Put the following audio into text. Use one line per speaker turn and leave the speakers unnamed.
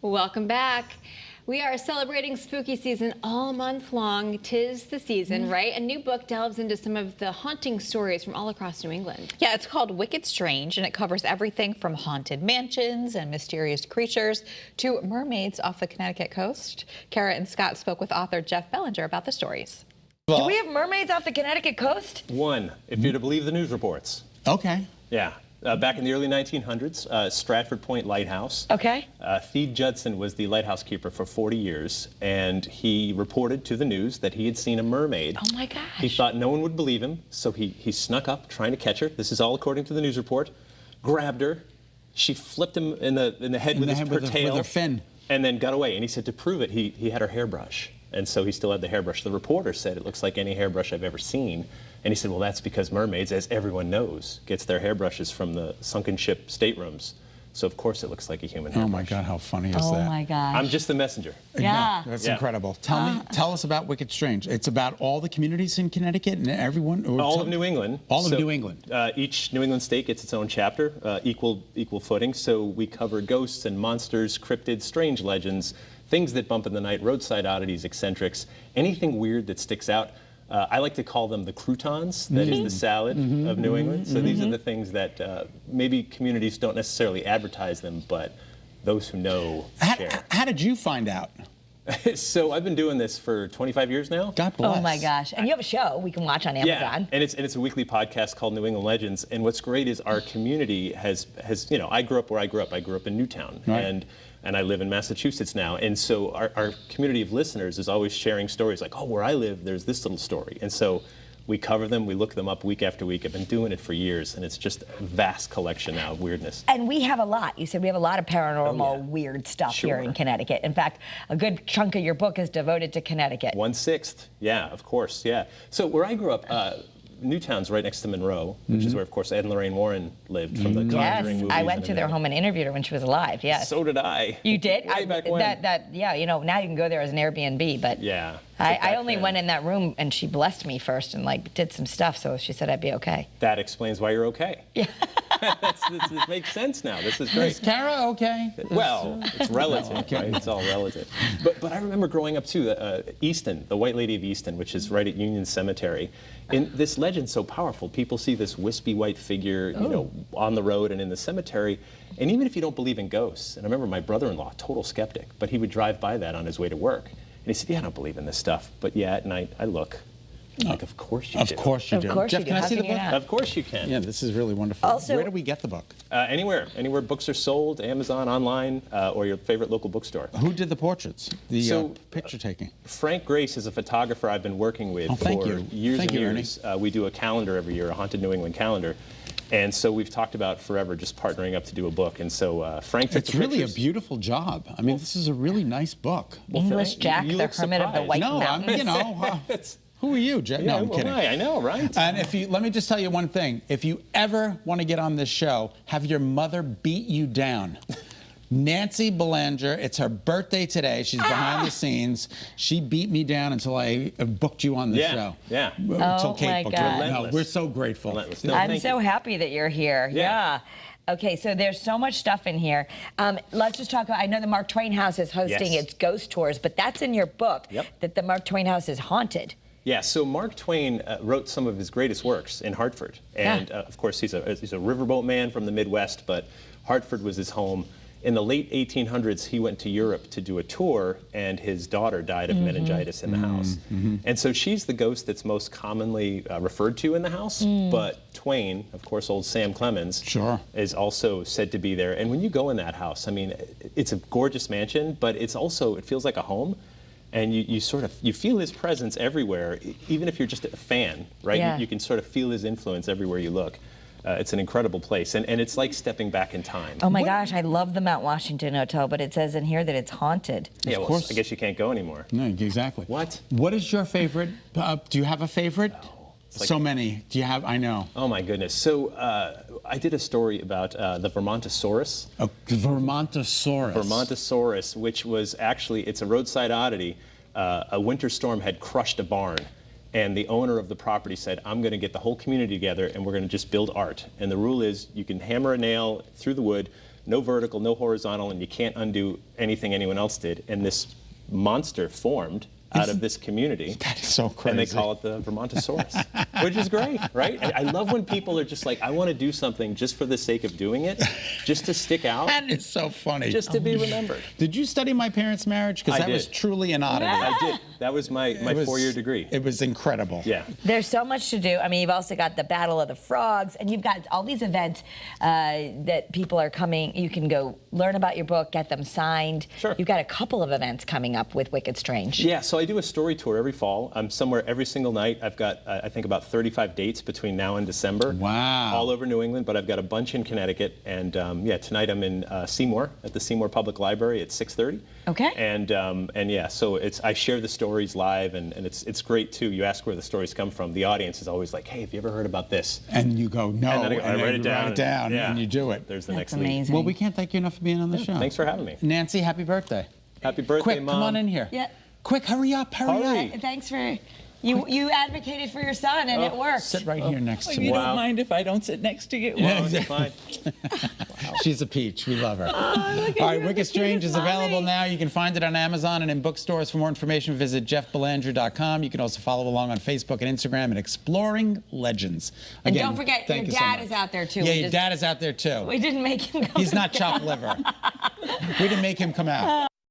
Welcome back. We are celebrating spooky season all month long. 'Tis the season, right? A new book delves into some of the haunting stories from all across New England.
Yeah, it's called Wicked Strange, and it covers everything from haunted mansions and mysterious creatures to mermaids off the Connecticut coast. Kara and Scott spoke with author Jeff Belanger about the stories.
Do we have mermaids off the Connecticut coast?
One, if you're to believe the news reports.
Okay.
Yeah. Back in the early 1900s, Stratford Point Lighthouse.
Okay.
Theed Judson was the lighthouse keeper for 40 years, and he reported to the news that he had seen a mermaid.
Oh my gosh.
He thought no one would believe him, so he snuck up trying to catch her. This is all according to the news report. Grabbed her. She flipped him in the head with her tail.
With her fin.
And then got away. And he said to prove it, he had her hairbrush. And so he still had the hairbrush. The reporter said, it looks like any hairbrush I've ever seen. And he said, well, that's because mermaids, as everyone knows, gets their hairbrushes from the sunken ship staterooms. So, of course, it looks like a human hairbrush.
Oh, my God, how funny is that?
Oh, my gosh.
I'm just the messenger.
Yeah.
No, that's incredible. Tell us about Wicked Strange. It's about all the communities in Connecticut and everyone?
All of New England.
All of New England.
Each New England state gets its own chapter, equal footing. So we cover ghosts and monsters, cryptids, strange legends, things that bump in the night, roadside oddities, eccentrics, anything weird that sticks out. I like to call them the croutons, that is the salad of New England. So these are the things that maybe communities don't necessarily advertise them, but those who know share.
How did you find out?
So I've been doing this for 25 years now.
God bless.
Oh my gosh. And you have a show we can watch on Amazon.
Yeah, and it's a weekly podcast called New England Legends. And what's great is our community has you know, I grew up where I grew up. I grew up in Newtown.
Right.
And I live in Massachusetts now. And so our community of listeners is always sharing stories like, oh, where I live, there's this little story. And so we cover them, we look them up week after week. I've been doing it for years, and it's just a vast collection now of weirdness.
And we have a lot. You said we have a lot of paranormal, weird stuff here in Connecticut. In fact, a good chunk of your book is devoted to Connecticut.
1/6, yeah, of course, yeah. So where I grew up, Newtown's right next to Monroe, which is where, of course, Ed and Lorraine Warren lived from the Conjuring movies.
I went to their home and interviewed her when she was alive, yes.
So did I.
You did?
Way back when.
Yeah, you know, now you can go there as an Airbnb, but
yeah,
I only went in that room and she blessed me first and like did some stuff, so she said I'd be okay.
That explains why you're okay.
Yeah.
This makes sense now. This is great.
Is Kara okay?
Well, it's relative, right? It's all relative. But I remember growing up too, Easton, the White Lady of Easton, which is right at Union Cemetery. And this legend's so powerful. People see this wispy white figure, you know, on the road and in the cemetery. And even if you don't believe in ghosts, and I remember my brother-in-law, total skeptic, but he would drive by that on his way to work. And he said, yeah, I don't believe in this stuff. But yeah, at night, I look. I'm like, of course you do.
Of course you do.
Of course
Jeff,
you do.
can I
How
see the
can you
book?
not?
Of course you can.
Yeah, this is really wonderful.
Also-
where do we get the book?
Anywhere books are sold, Amazon, online, or your favorite local bookstore.
Who did the portraits? The picture taking?
Frank Grace is a photographer I've been working with for years and years. We do a calendar every year, a Haunted New England calendar. And so we've talked about forever just partnering up to do a book. And so Frank took
It's
the
really a
pictures.
beautiful job. I mean, this is a really nice book.
English Jack,
you
the
look
Hermit of the
surprised.
White
No,
Mountains.
you know, who are you, Jeff?
Yeah,
No, I'm
well,
kidding.
I know, right?
And let me just tell you one thing. If you ever want to get on this show, have your mother beat you down. Nancy Belanger, it's her birthday today. She's behind the scenes. She beat me down until I booked you on the show.
Yeah.
Until Kate
my
booked
God.
you. No, we're so grateful.
Relentless. No,
I'm
thank
so
you.
happy that you're here.
Yeah.
Okay, so there's so much stuff in here. Let's just talk about, I know the Mark Twain House is hosting its ghost tours, but that's in your book, that the Mark Twain House is haunted.
Yeah, so Mark Twain wrote some of his greatest works in Hartford. And of course, he's a riverboat man from the Midwest, but Hartford was his home. In the late 1800s, he went to Europe to do a tour, and his daughter died of meningitis in the house. And so she's the ghost that's most commonly referred to in the house. But Twain, of course, old Sam Clemens, is also said to be there. And when you go in that house, I mean, it's a gorgeous mansion, but it's also, it feels like a home. And you feel his presence everywhere, even if you're just a fan, right?
Yeah.
You can sort of feel his influence everywhere you look. It's an incredible place, and it's like stepping back in time.
Oh my gosh, I love the Mount Washington Hotel, but it says in here that it's haunted.
Yeah,
Of course.
I guess you can't go anymore.
No, exactly.
What?
What is your favorite? Do you have a favorite?
Like,
so many. Do you have? I know.
Oh my goodness. So I did a story about the Vermontosaurus.
A Vermontosaurus.
Vermontosaurus, which was actually, it's a roadside oddity. A winter storm had crushed a barn. And the owner of the property said, I'm going to get the whole community together and we're going to just build art. And the rule is you can hammer a nail through the wood, no vertical, no horizontal, and you can't undo anything anyone else did. And this monster formed out of this community.
That is so crazy.
And they call it the Vermontosaurus, which is great, right? I love when people are just like, I want to do something just for the sake of doing it, just to stick out.
That is so funny.
Just to be remembered.
Did you study my parents' marriage? Because that was truly an oddity.
I did. That was my 4-year degree.
It was incredible.
Yeah.
There's so much to do. I mean, you've also got the Battle of the Frogs, and you've got all these events that people are coming. You can go learn about your book, get them signed.
Sure.
You've got a couple of events coming up with Wicked Strange.
Yeah, so I do a story tour every fall. I'm somewhere every single night. I've got, I think, about 35 dates between now and December.
Wow.
All over New England, but I've got a bunch in Connecticut. And yeah, tonight I'm in Seymour at the Seymour Public Library at 6:30.
Okay.
And yeah, so I share the stories live, and it's great too. You ask where the stories come from. The audience is always like, hey, have you ever heard about this?
And you go, no,
And then I write it
you write it down,
yeah.
and you do it.
There's the
That's
next lead.
amazing.
Well, we can't thank you enough for being on the show.
Thanks for having me.
Nancy, happy birthday.
Happy birthday,
Quick,
Mom.
come on in here.
Yeah.
Quick, hurry up, hurry
Hurry.
up.
Thanks for you advocated for your son, and it worked.
Sit right here next to me.
You don't mind if I don't sit next to you?
Well, it's fine.
She's a peach. We love her.
Look at
All right,
you,
Wicked
the
Strange is
cutest
available
mommy.
now. You can find it on Amazon and in bookstores. For more information, visit jeffbelanger.com. You can also follow along on Facebook and Instagram at Exploring Legends.
And
Again,
don't forget,
thank
your
you so
dad
much.
is out there too.
Yeah,
We
your
just-
dad is out there too.
We didn't make him go.
He's not chopped liver. We didn't make him come out.